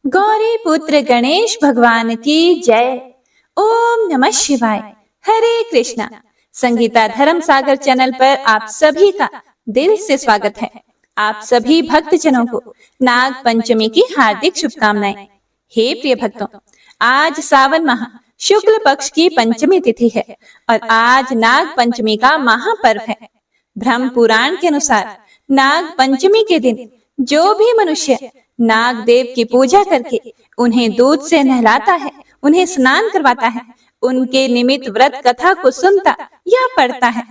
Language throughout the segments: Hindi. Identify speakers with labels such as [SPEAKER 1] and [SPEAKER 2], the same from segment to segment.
[SPEAKER 1] गौरी पुत्र गणेश भगवान की जय। ओम नमः शिवाय। हरे कृष्णा। संगीता धर्म सागर चैनल पर आप सभी का दिल से स्वागत है। आप सभी भक्तजनों को नाग पंचमी की हार्दिक शुभकामनाएं। हे प्रिय भक्तों, आज सावन माह शुक्ल पक्ष की पंचमी तिथि है और आज नाग पंचमी का महापर्व है। ब्रह्म पुराण के अनुसार नाग पंचमी के दिन जो भी मनुष्य नाग देव की पूजा करके उन्हें दूध से नहलाता है, उन्हें स्नान करवाता है, उनके निमित्त व्रत कथा को सुनता या पढ़ता है,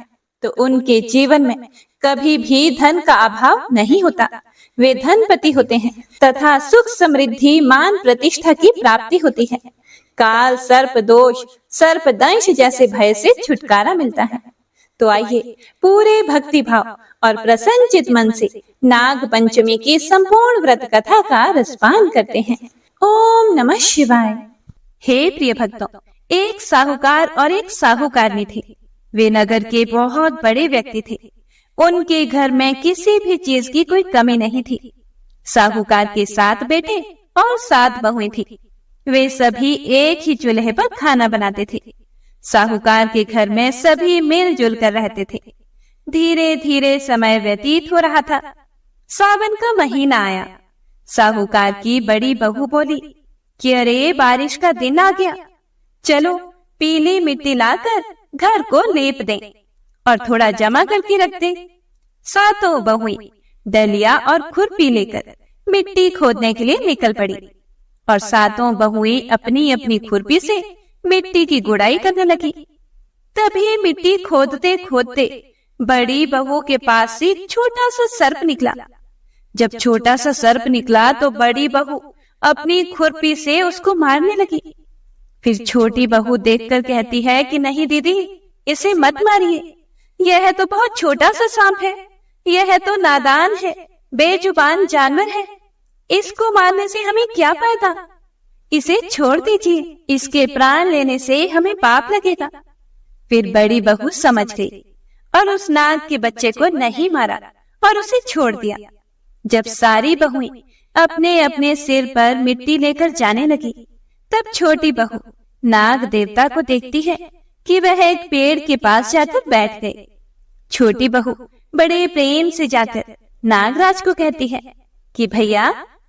[SPEAKER 1] तो उनके जीवन में कभी भी धन का अभाव नहीं होता। वे धनपति होते हैं तथा सुख समृद्धि मान प्रतिष्ठा की प्राप्ति होती है। काल सर्प दोष सर्प दंश जैसे भय से छुटकारा मिलता है। तो आइए पूरे भक्ति भाव और प्रसन्नचित मन से नाग पंचमी की संपूर्ण व्रत कथा का रसपान करते हैं। ओम नमः शिवाय। हे प्रिय भक्तों, एक साहूकार और एक साहूकारनी थी। वे नगर के बहुत बड़े व्यक्ति थे। उनके घर में किसी भी चीज की कोई कमी नहीं थी। साहूकार के 7 बेटे और 7 बहुएं थी। वे सभी एक ही चूल्हे पर खाना बनाते थे। साहूकार के घर में सभी मिलजुल कर रहते थे। धीरे धीरे समय व्यतीत हो रहा था। सावन का महीना आया। साहूकार की बड़ी बहू बोली कि अरे बारिश का दिन आ गया, चलो पीली मिट्टी लाकर घर को लेप दें और थोड़ा जमा करके रख दें। 7 बहुएं डलिया और खुरपी लेकर मिट्टी खोदने के लिए निकल पड़ी और 7 बहुएं अपनी अपनी खुरपी से मिट्टी की गुड़ाई करने लगी। तभी मिट्टी खोदते खोदते बड़ी बहू के पास से छोटा सा सर्प निकला। जब छोटा सा सर्प निकला तो बड़ी बहू अपनी खुरपी से उसको मारने लगी। फिर छोटी बहू देखकर कहती है कि नहीं दीदी, इसे मत मारिए, यह तो बहुत छोटा सा सांप है, यह तो नादान है, बेजुबान जानवर है, इसको मारने से हमें क्या फायदा, इसे छोड़ दीजिए, इसके प्राण लेने से हमें पाप लगेगा। फिर बड़ी बहू समझ गई और उस नाग के बच्चे को नहीं मारा और उसे छोड़ दिया। जब सारी बहुएं अपने अपने सिर पर मिट्टी लेकर जाने लगी, तब छोटी बहू नाग देवता को देखती है कि वह एक पेड़ के पास जाकर बैठ गए। छोटी बहू बड़े प्रेम से जाकर नागराज को कहती है कि भैया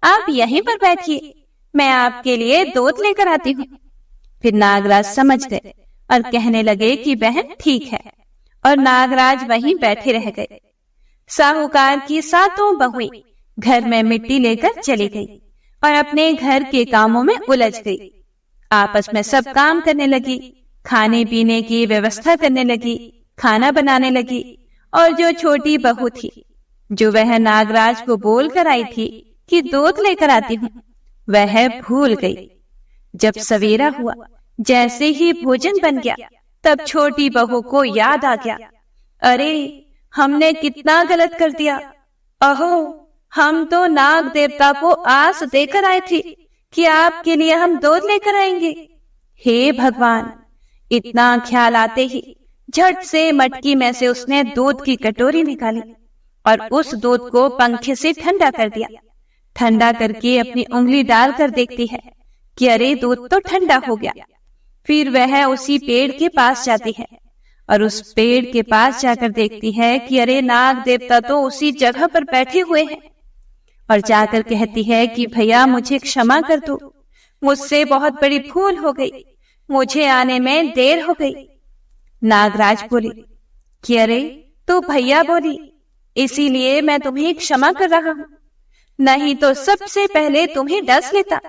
[SPEAKER 1] आप यहीं पर बैठिए, मैं आपके लिए दूध लेकर आती हूँ। फिर नागराज समझ गए और कहने लगे कि बहन ठीक है, और नागराज वहीं बैठे रह गए। साहूकार की 7 बहुएं घर में मिट्टी लेकर चली गई और अपने घर के कामों में उलझ गई। आपस में सब काम करने लगी, खाने पीने की व्यवस्था करने लगी, खाना बनाने लगी। और जो छोटी बहू थी, जो वह नागराज को बोल कर आई थी कि दूध लेकर आती हूँ, वह भूल गई। जब सवेरा हुआ, जैसे ही भोजन बन गया, तब छोटी बहू को याद आ गया, अरे हमने कितना गलत कर दिया। अहो, हम तो नाग देवता को आस देकर आए थे कि आपके लिए हम दूध लेकर आएंगे। हे भगवान, इतना ख्याल आते ही झट से मटकी में से उसने दूध की कटोरी निकाली और उस दूध को पंखे से ठंडा कर दिया। ठंडा करके अपनी उंगली डालकर देखती है कि अरे दूध तो ठंडा हो गया। फिर वह उसी पेड़ के पास जाती है और उस पेड़ के पास जाकर देखती है कि अरे नाग देवता तो उसी जगह पर बैठे हुए हैं, और जाकर कहती है कि भैया मुझे क्षमा कर दो, मुझसे बहुत बड़ी भूल हो गई, मुझे आने में देर हो गई। नागराज बोली कि अरे तो भैया बोली, इसीलिए मैं तुम्हें क्षमा कर रहा हूँ, नहीं तो सबसे पहले तुम्हें डस लेता,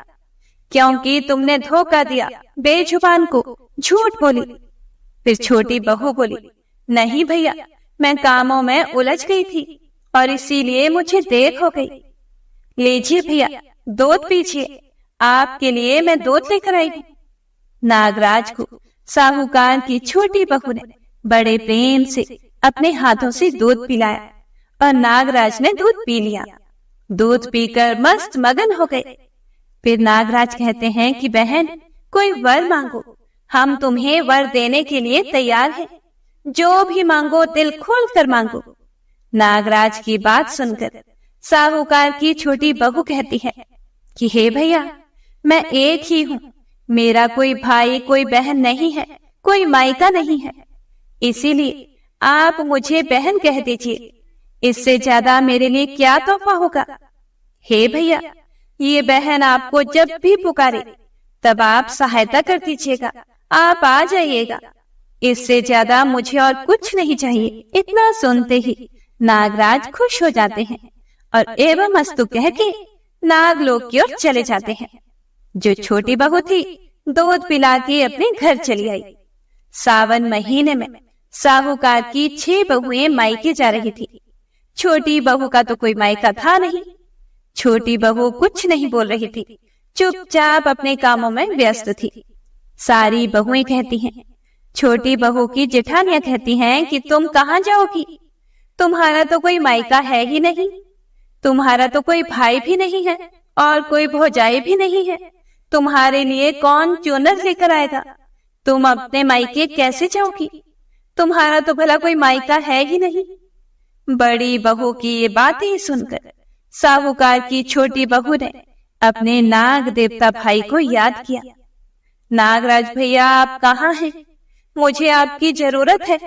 [SPEAKER 1] क्योंकि तुमने धोखा दिया, बेजुबान को झूठ बोली। फिर छोटी बहू बोली, नहीं भैया, मैं कामों में उलझ गई थी और इसीलिए मुझे देर हो गई। लीजिए भैया दूध पीजिए, आपके लिए मैं दूध लेकर आई हूँ। नागराज को साहूकार की छोटी बहू ने बड़े प्रेम से अपने हाथों से दूध पिलाया और नागराज ने दूध पी लिया। दूध पीकर मस्त मगन हो गए। फिर नागराज कहते हैं कि बहन कोई वर मांगो, हम तुम्हें वर देने के लिए तैयार हैं, जो भी मांगो दिल खोल कर मांगो। नागराज की बात सुनकर साहूकार की छोटी बहू कहती है कि हे भैया, मैं एक ही हूँ, मेरा कोई भाई कोई बहन नहीं है, कोई मायका नहीं है, इसीलिए आप मुझे बहन कह दीजिए। इससे ज्यादा मेरे लिए क्या तोहफा होगा। हे भैया, ये बहन आपको जब भी पुकारे तब आप सहायता कर दीजिएगा, आप आ जाइएगा। इससे ज्यादा मुझे और कुछ नहीं चाहिए। इतना सुनते ही नागराज खुश हो जाते हैं और एवं अस्तु कह के नागलोक की ओर चले जाते हैं। जो छोटी बहू थी दूध पिला के अपने घर चली आई। सावन महीने में साहूकार की 6 बहुएं मायके जा रही थी। छोटी बहू का तो कोई मायका था नहीं। छोटी बहू कुछ नहीं बोल रही थी, चुपचाप अपने कामों में व्यस्त थी। सारी बहुएं कहती हैं, छोटी बहू की जेठानियां कहती हैं कि तुम कहाँ जाओगी, तुम्हारा तो कोई मायका है ही नहीं, तुम्हारा तो कोई भाई भी नहीं है और कोई भौजाई भी नहीं है, तुम्हारे लिए कौन चुनर लेकर आएगा, तुम अपने मायके कैसे जाओगी, तुम्हारा तो भला कोई मायका है ही नहीं। बड़ी बहू की ये बातें सुनकर साहूकार की छोटी बहू ने अपने नाग देवता भाई को याद किया। नागराज भैया, आप कहाँ हैं? मुझे आपकी जरूरत है।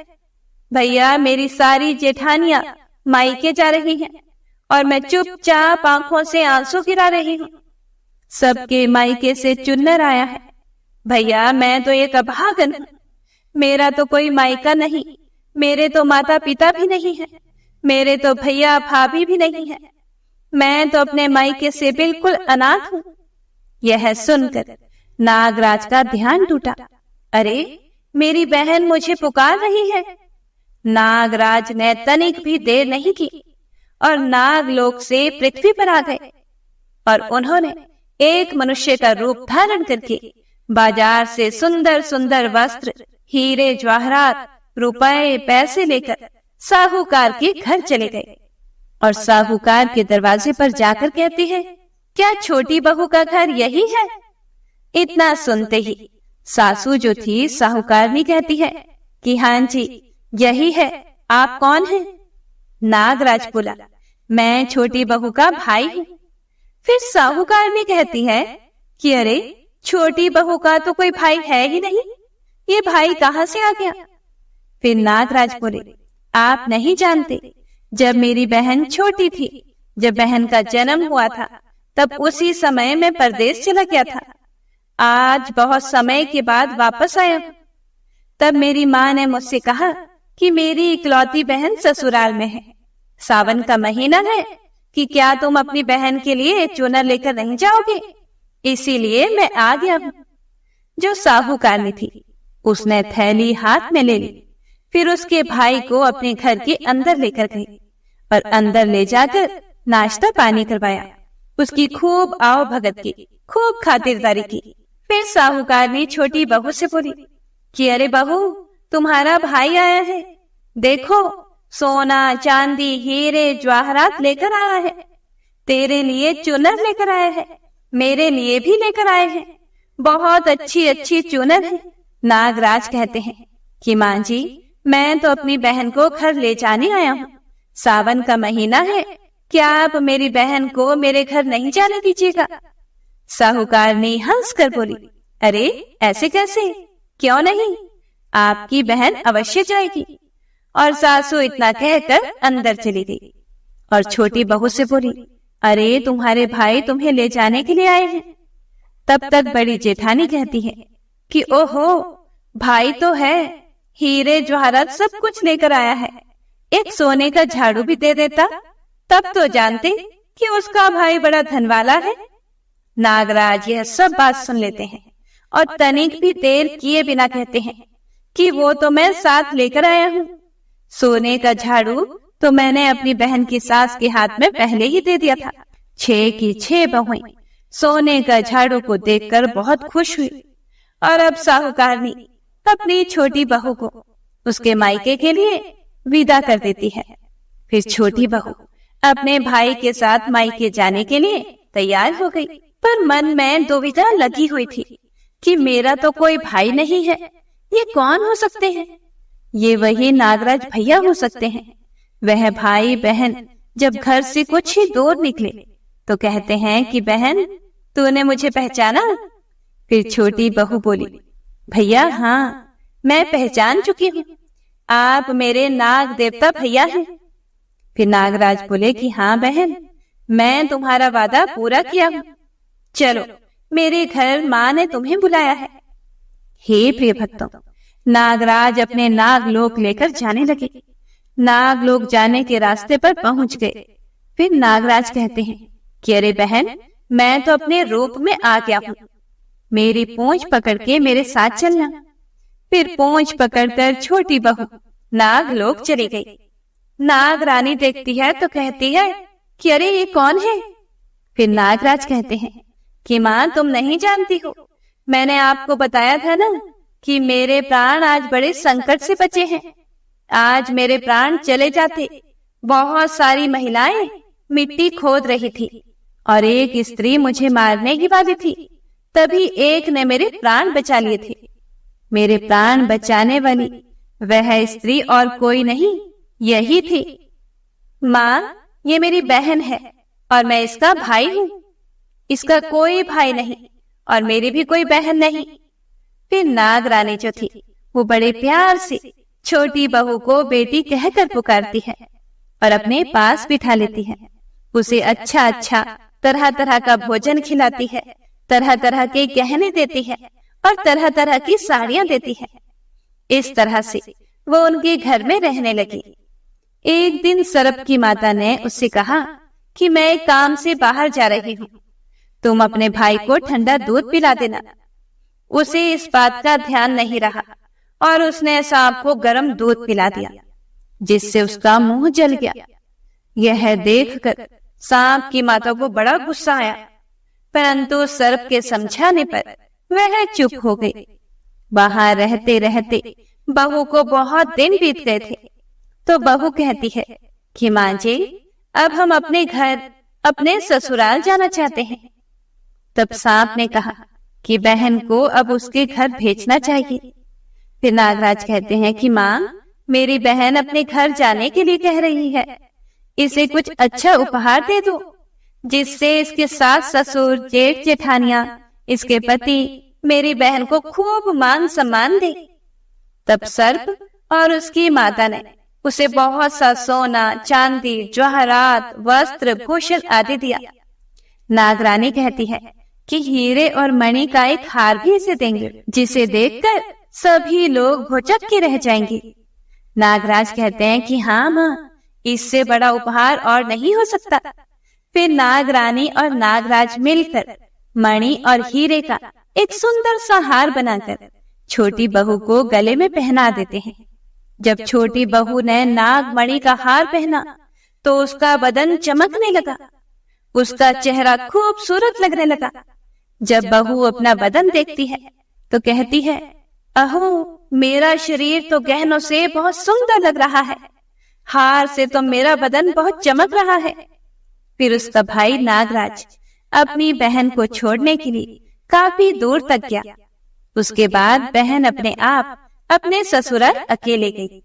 [SPEAKER 1] भैया, मेरी सारी जेठानियां मायके जा रही हैं और मैं चुपचाप आंखों से आंसू गिरा रही हूँ। सबके मायके से चुन्नर आया है। भैया, मैं तो एक अभागन हूँ, मेरा तो कोई मायका नहीं, मेरे तो माता पिता भी नहीं है, मेरे तो भैया भाभी भी नहीं है, मैं तो अपने मायके से बिल्कुल अनाथ हूँ। यह सुनकर नागराज का ध्यान टूटा। अरे, मेरी बहन मुझे पुकार रही है। नागराज ने तनिक भी देर नहीं की और नागलोक से पृथ्वी पर आ गए और उन्होंने एक मनुष्य का रूप धारण करके बाजार से सुंदर सुंदर वस्त्र, हीरे जवाहरात, रुपए, पैसे लेकर साहूकार के घर चले गए और साहूकार के दरवाजे पर जाकर कहते हैं, क्या छोटी बहू का घर यही है? इतना सुनते ही सासू जो थी साहूकारनी कहती है कि हाँ जी, यही है, आप कौन हैं? नागराज बोला, मैं छोटी बहू का भाई हूँ। फिर साहूकारनी कहती है कि अरे, छोटी बहू का तो कोई भाई है ही नहीं, ये भाई कहाँ से आ गया? फिर नागराज बोले, आप नहीं जानते, जब मेरी बहन छोटी थी, जब बहन का जन्म हुआ था, तब उसी समय मैं परदेश चला गया था। आज बहुत समय के बाद वापस आया। तब मेरी माँ ने मुझसे कहा कि मेरी इकलौती बहन ससुराल में है, सावन का महीना है, कि क्या तुम अपनी बहन के लिए चुनर लेकर नहीं जाओगे? इसीलिए मैं आ गया हूँ। जो साहूकारनी थी उसने थैली हाथ में ले ली, फिर उसके भाई को अपने घर के अंदर लेकर गई और अंदर ले जाकर नाश्ता पानी करवाया। उसकी खूब आओ भगत की, खूब खातिरदारी की। फिर साहूकारनी छोटी बहू से बोली कि अरे बहू, तुम्हारा भाई आया है, देखो सोना चांदी हीरे जवाहरात लेकर आया है, तेरे लिए चुनर लेकर आया है, मेरे लिए भी लेकर आए हैं, बहुत अच्छी अच्छी चुनर है। नागराज कहते हैं कि माँ जी, मैं तो अपनी बहन को घर ले जाने आया हूँ, सावन का महीना है, क्या आप मेरी बहन को मेरे घर नहीं जाने दीजिएगा? साहूकारनी हंस कर बोली, अरे ऐसे कैसे, क्यों नहीं, आपकी बहन अवश्य जाएगी। और सासू इतना कहकर अंदर चली गई और छोटी बहू से बोली, अरे तुम्हारे भाई तुम्हें ले जाने के लिए आए हैं। तब तक बड़ी जेठानी कहती है कि ओहो, भाई तो है, हीरे जवाहरात सब कुछ लेकर आया है, एक सोने का झाड़ू भी दे देता, तब तो जानते कि उसका भाई बड़ा धनवाला है। नागराज यह सब बात सुन लेते हैं और तनिक भी देर किए बिना कहते हैं कि वो तो मैं साथ लेकर आया हूँ, सोने का झाड़ू तो मैंने अपनी बहन की सास के हाथ में पहले ही दे दिया था। 6 की 6 बहुएं सोने का झाड़ू को देखकर बहुत खुश हुई और अब साहूकारनी अपनी छोटी बहू को उसके मायके के लिए विदा कर देती है। फिर छोटी बहू अपने भाई के साथ मायके जाने के लिए तैयार हो गई, पर मन में दुविधा लगी हुई थी कि मेरा तो कोई भाई नहीं है, ये कौन हो सकते हैं? ये वही नागराज भैया हो सकते हैं। वह भाई बहन जब घर से कुछ ही दूर निकले तो कहते हैं कि बहन, तूने मुझे पहचाना? फिर छोटी बहू बोली, भैया हाँ, मैं पहचान चुकी हूँ, आप मेरे नाग देवता भैया हैं। फिर नागराज बोले कि हाँ बहन, मैं तुम्हारा वादा पूरा किया हूँ, चलो मेरे घर माँ ने तुम्हें बुलाया है। हे प्रिय भक्तों, नागराज अपने नागलोक लेकर जाने लगे। नागलोक जाने के रास्ते पर पहुंच गए। फिर नागराज कहते हैं कि अरे बहन, मैं तो अपने रूप में आ गया हूँ, मेरी पूंछ पकड़ के मेरे साथ चलना। फिर पूंछ पकड़कर छोटी बहू नागलोक चली गई। नाग रानी देखती है तो कहती है कि अरे ये कौन है? फिर नागराज कहते हैं कि माँ तुम नहीं जानती हो, मैंने आपको बताया था ना कि मेरे प्राण आज बड़े संकट से बचे हैं। आज मेरे प्राण चले जाते। बहुत सारी महिलाएं मिट्टी खोद रही थी और एक स्त्री मुझे मारने की वाली थी, तभी एक ने मेरे प्राण बचा लिए थे। मेरे प्राण बचाने वाली वह स्त्री और कोई नहीं, यही थी। माँ, ये मेरी बहन है और मैं इसका भाई हूँ। इसका कोई भाई नहीं और मेरी भी कोई बहन नहीं। फिर नाग रानी जो थी वो बड़े प्यार से छोटी बहू को बेटी कहकर पुकारती है और अपने पास बिठा लेती है। उसे अच्छा अच्छा तरह तरह का भोजन खिलाती है, तरह तरह के गहने देती है और तरह तरह की साड़ियां देती है। इस तरह से वो उनके घर में रहने लगी। एक दिन सर्प की माता ने उससे कहा कि मैं काम से बाहर जा रही हूँ, तुम अपने भाई को ठंडा दूध पिला देना। उसे इस बात का ध्यान नहीं रहा और उसने सांप को गर्म दूध पिला दिया, जिससे उसका मुंह जल गया। यह देखकर सांप की माता को बड़ा गुस्सा आया, परंतु सर्प के समझाने पर वह चुप हो गई। वहां रहते रहते बहू को बहुत दिन बीत गए थे, तो बहू कहती है कि माँ जी, अब हम अपने घर, अपने ससुराल जाना चाहते हैं। तब सांप ने कहा कि बहन को अब उसके घर भेजना चाहिए। फिर नागराज कहते हैं कि माँ, मेरी बहन अपने घर जाने के लिए कह रही है, इसे कुछ अच्छा उपहार दे दो, जिससे इसके सास ससुर, जेठ जेठानियां, इसके पति मेरी बहन को खूब मान सम्मान दे। तब सर्प और उसकी माता ने उसे बहुत सा सोना, चांदी, जवाहरात, वस्त्र, भूषण आदि दिया। नागरानी कहती है कि हीरे और मणि का एक हार भी इसे देंगे, जिसे देखकर सभी लोग भौचक्के के रह जाएंगे। नागराज कहते हैं कि हाँ माँ, इससे बड़ा उपहार और नहीं हो सकता। फिर नागरानी और नागराज मिलकर मणि और हीरे का एक सुंदर सा हार बनाकर छोटी बहू को गले में पहना देते हैं। जब छोटी बहू ने नागमणि का हार पहना तो उसका बदन चमकने लगा, उसका चेहरा खूबसूरत लगने लगा। जब बहू अपना बदन देखती है तो कहती है, अहो, मेरा शरीर तो गहनों से बहुत सुंदर लग रहा है, हार से तो मेरा बदन बहुत चमक रहा है। फिर उसका भाई नागराज अपनी बहन को छोड़ने के लिए काफी दूर तक गया। उसके बाद बहन अपने आप अपने ससुराल अकेले गई।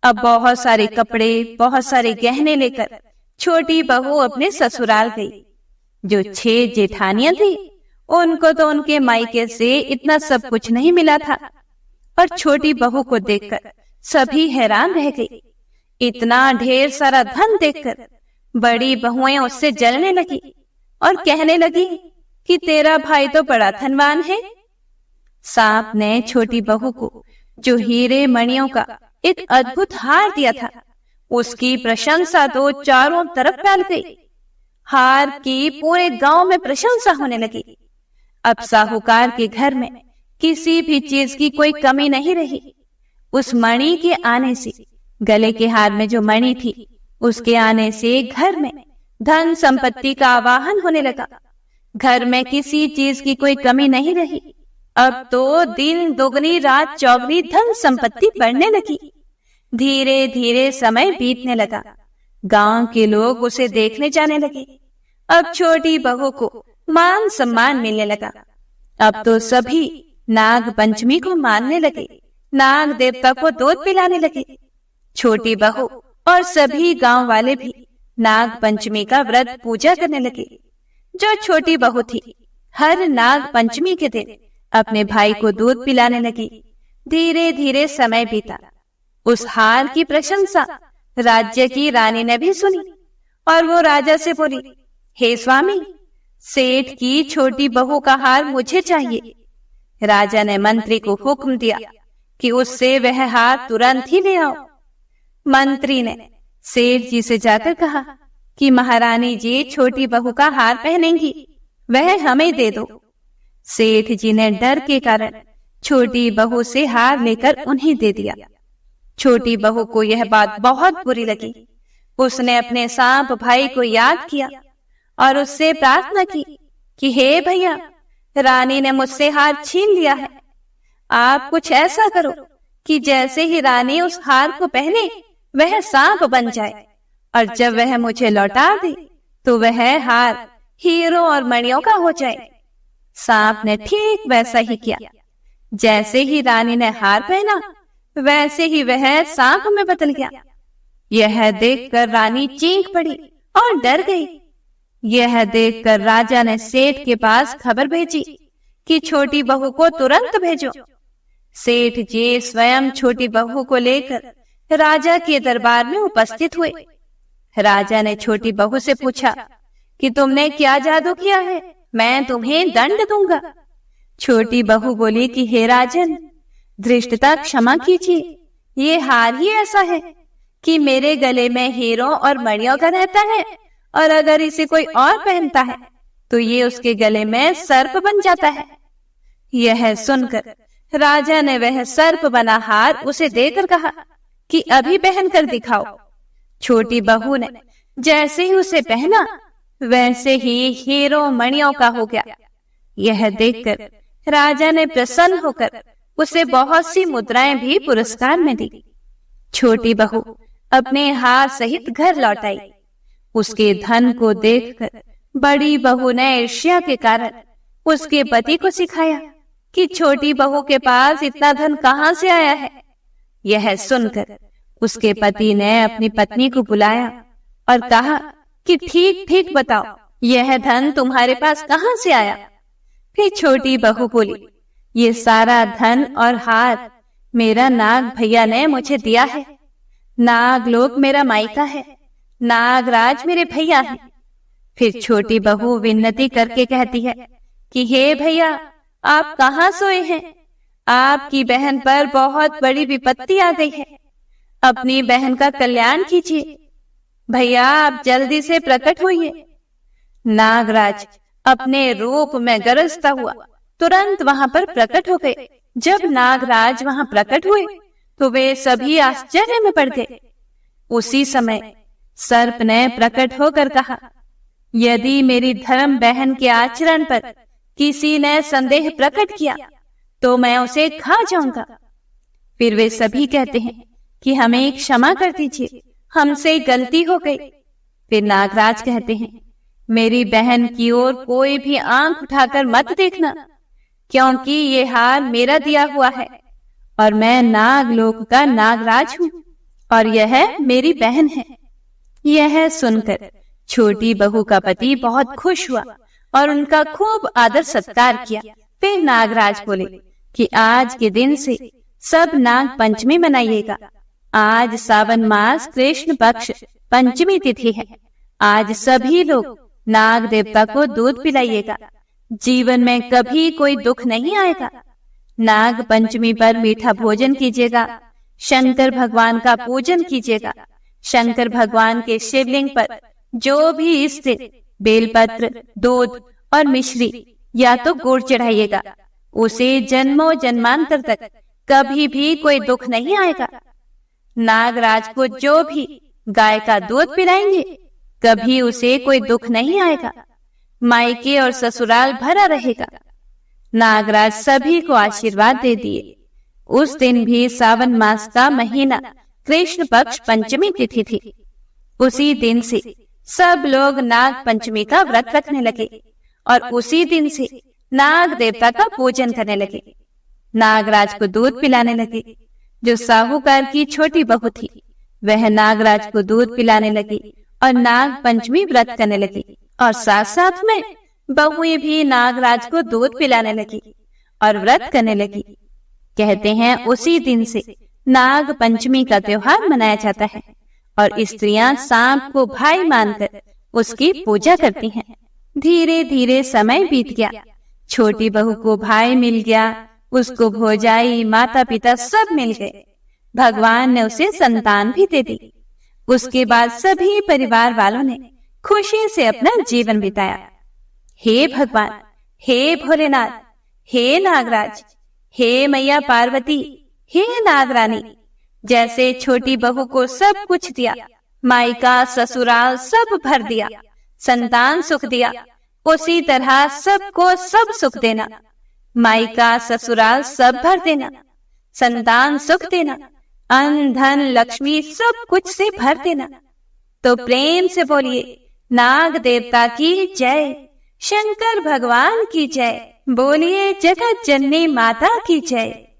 [SPEAKER 1] अब बहुत सारे कपड़े, बहुत सारे गहने लेकर छोटी बहू अपने ससुराल गई। जो 6 जेठानियां थी, उनको तो उनके मायके से इतना सब कुछ नहीं मिला था, और छोटी बहू को देखकर सभी हैरान रह गई। इतना ढेर सारा धन देखकर बड़ी बहुएं उससे जलने लगी और कहने लगी कि तेरा भाई तो बड़ा धनवान है। सांप ने छोटी बहू को जो हीरे मणियों का एक अद्भुत हार दिया था, उसकी प्रशंसा तो चारों तरफ फैल गई। हार की पूरे गांव में प्रशंसा होने लगी। अब साहूकार के घर में किसी भी चीज की कोई कमी नहीं रही। उस मणि के आने से, गले के हार में जो मणि थी, उसके आने से घर में धन संपत्ति का आवाहन होने लगा। घर में किसी चीज की कोई कमी नहीं रही। अब तो दिन दोगुनी रात चौगुनी धन संपत्ति बढ़ने लगी। धीरे धीरे समय बीतने लगा। गांव के लोग उसे देखने जाने लगे। अब छोटी बहू को मान सम्मान मिलने लगा। अब तो सभी नाग पंचमी को मानने लगे, नाग देवता को दूध पिलाने लगे। छोटी बहू और सभी गांव वाले भी नाग पंचमी का व्रत पूजा करने लगे। जो छोटी बहू थी हर नाग पंचमी के दिन अपने भाई को दूध पिलाने लगी। धीरे धीरे समय बीता। उस हार की प्रशंसा राज्य की रानी ने भी सुनी और वो राजा से बोली, हे स्वामी, सेठ की छोटी बहू का हार मुझे चाहिए। राजा ने मंत्री को हुक्म दिया कि उससे वह हार तुरंत ही ले आओ। मंत्री ने सेठ जी से जाकर कहा कि महारानी जी छोटी बहू का हार पहनेंगी, वह हमें दे दो। सेठ जी ने डर के कारण छोटी बहू से हार लेकर उन्हें दे दिया। छोटी बहू को यह बात बहुत बुरी लगी। उसने अपने सांप भाई को याद किया और उससे प्रार्थना की कि हे भैया, रानी ने मुझसे हार छीन लिया है। आप कुछ ऐसा करो कि जैसे ही रानी उस हार को पहने वह सांप बन जाए, और जब वह मुझे लौटा दे तो वह हार हीरों और मणियों का हो जाए। सांप ने ठीक वैसा ही किया। जैसे ही रानी ने हार पहना वैसे ही वह सांप में बदल गया। यह देखकर रानी चीख पड़ी और डर गई। यह देखकर राजा ने सेठ के पास खबर भेजी कि छोटी बहू को तुरंत भेजो। सेठ जी स्वयं छोटी बहू को लेकर राजा के दरबार में उपस्थित हुए। राजा ने छोटी बहू से पूछा कि तुमने क्या जादू किया है, मैं तुम्हें दंड दूंगा। छोटी बहू बोली कि हे राजन, धृष्टता क्षमा कीजिए, ये हार ही ऐसा है कि मेरे गले में हीरों और मणियों का रहता है, और अगर इसे कोई और पहनता है तो ये उसके गले में सर्प बन जाता है। यह सुनकर राजा ने वह सर्प बना हार उसे देकर कहा कि अभी पहन कर दिखाओ। छोटी बहू ने जैसे ही उसे पहना वैसे ही हीरों मणियों का हो गया। यह देखकर राजा ने प्रसन्न होकर उसे बहुत सी मुद्राएं भी पुरस्कार में दी। छोटी बहू अपने हार सहित घर लौट आई। उसके धन को देखकर बड़ी बहू ने ईर्ष्या के कारण उसके पति को सिखाया कि छोटी बहू के पास इतना धन कहां से आया है। यह सुनकर उसके पति ने अपनी पत्नी को बुलाया और कहा कि ठीक ठीक बताओ, यह धन तुम्हारे पास कहां से आया। फिर छोटी बहू बोली, ये सारा धन और हार मेरा नाग भैया ने मुझे दिया है। नागलोक मेरा मायका है, नागराज मेरे भैया हैं। फिर छोटी बहू विनती करके कहती है कि हे भैया, आप कहाँ सोए हैं? आपकी बहन पर बहुत बड़ी विपत्ति आ गई है, अपनी बहन का कल्याण कीजिए। भैया, आप जल्दी से प्रकट होइए। नागराज अपने रूप में गरजता हुआ तुरंत वहां पर प्रकट हो गए। जब नागराज वहां प्रकट हुए तो वे सभी आश्चर्य में पड़ गए। उसी समय सर्प ने प्रकट होकर कहा, यदि मेरी धर्म बहन के आचरण पर किसी ने संदेह प्रकट किया तो मैं उसे खा जाऊंगा। फिर वे सभी कहते हैं कि हमें क्षमा कर दीजिए, हमसे गलती हो गई। फिर नागराज कहते हैं, मेरी बहन की ओर कोई भी आंख उठाकर मत देखना, क्योंकि ये हार मेरा दिया हुआ है और मैं नागलोक का नागराज हूँ और यह मेरी बहन है। यह सुनकर छोटी बहू का पति बहुत खुश हुआ और उनका खूब आदर सत्कार किया। फिर नागराज बोले कि आज के दिन से सब नाग पंचमी मनाइएगा। आज सावन मास कृष्ण पक्ष पंचमी तिथि है। आज सभी लोग नाग देवता को दूध पिलाइएगा, जीवन में कभी कोई दुख नहीं आएगा। नाग पंचमी पर मीठा भोजन कीजिएगा, शंकर भगवान का पूजन कीजिएगा। शंकर भगवान के शिवलिंग पर जो भी इस दिन बेलपत्र, दूध और मिश्री या तो गुड़ चढ़ाइएगा, उसे जन्मों जन्मांतर तक कभी भी कोई दुख नहीं आएगा। नागराज को जो भी गाय का दूध पिलाएंगे कभी उसे कोई दुख नहीं आएगा, मायके और ससुराल भरा रहेगा। नागराज सभी को आशीर्वाद दे दिए। उस दिन भी सावन मास का महीना कृष्ण पक्ष पंचमी तिथि थी। उसी दिन से सब लोग नाग पंचमी का व्रत रखने लगे और उसी दिन से नाग देवता का पूजन करने लगे। नागराज को दूध पिलाने लगे। जो साहूकार की छोटी बहू थी वह नागराज को दूध पिलाने लगी और नाग पंचमी व्रत करने लगी और साथ साथ में बहुएं भी नागराज को दूध पिलाने लगी और व्रत करने लगी। कहते हैं उसी दिन से नाग पंचमी का त्योहार मनाया जाता है और स्त्रियां सांप को भाई मानकर उसकी पूजा करती हैं। धीरे धीरे समय बीत गया, छोटी बहू को भाई मिल गया, उसको भौजाई, माता पिता सब मिल गए। भगवान ने उसे संतान भी दे दी। उसके बाद सभी परिवार वालों ने खुशी से अपना जीवन बिताया। हे भगवान, हे भोलेनाथ, हे नागराज, हे मैया पार्वती, हे नागरानी, जैसे छोटी बहू को सब कुछ दिया, मायका ससुराल सब भर दिया, संतान सुख दिया, उसी तरह सबको सब सुख देना। मायका ससुराल सब भर देना, संतान सुख देना, अन्न धन लक्ष्मी सब कुछ से भर देना। तो प्रेम से बोलिए नाग देवता की जय, शंकर भगवान की जय, बोलिए जगत जननी माता की जय।